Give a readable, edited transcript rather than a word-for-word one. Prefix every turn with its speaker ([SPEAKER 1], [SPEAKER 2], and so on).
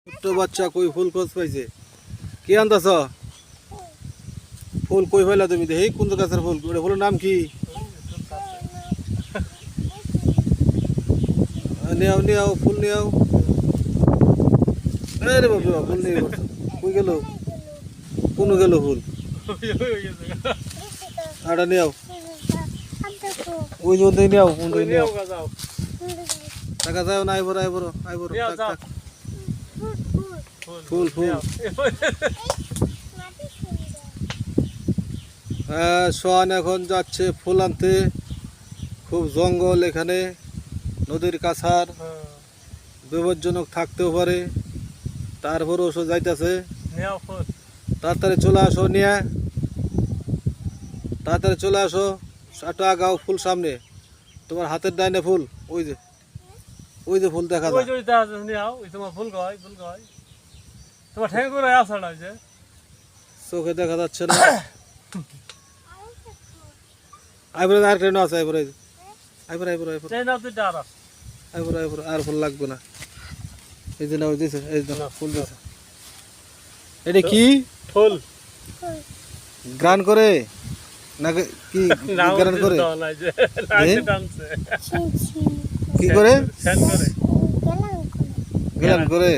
[SPEAKER 1] ছোট্ট বাচ্চা কই ফুল খোঁজ পাইছে। কি আনতাছ? ফুল কই পাইলা তুমি? দেখি কোন গাছের ফুল। ওটা ফুলের নাম কি? নিয়াও নিয়াও ফুল নিয়াও। আরে বাবা ফুল নিয়ে গেল। কই গেল? কোন গেল ফুল? আটা নিয়াও। ওই যে নিয়াও কোন নিয়াও। টাকা যাও না আইবর আইবর আইবর টাক টাক। ফুল ফুল হ্যাঁ সোহান এখন যাচ্ছে ফুল আনতে। খুব জঙ্গল এখানে, নদীর কাছার, বিপজ্জনক থাকতেও পারে, তারপরও সে যাইতেছে। তাড়াতাড়ি চলে আসো নিয়ে, তাড়াতাড়ি চলে আসো। আটা আগাও ফুল সামনে, তোমার হাতের ডাইনে ফুল। ওই যে ওই যে ফুল দেখা যায়। চোখে দেখা যাচ্ছে না। আইবর আর ট্রেন আছে। আইবর আইবর আইবর আইবর আইবর আইবর আর ফুল লাগবে না। এই যে নাও দিছে, এই যে ফুল দিছে। এটা কি
[SPEAKER 2] ফুল?
[SPEAKER 1] গ্রান করে না কি গ্রান করে? কি করে? গ্রান করে।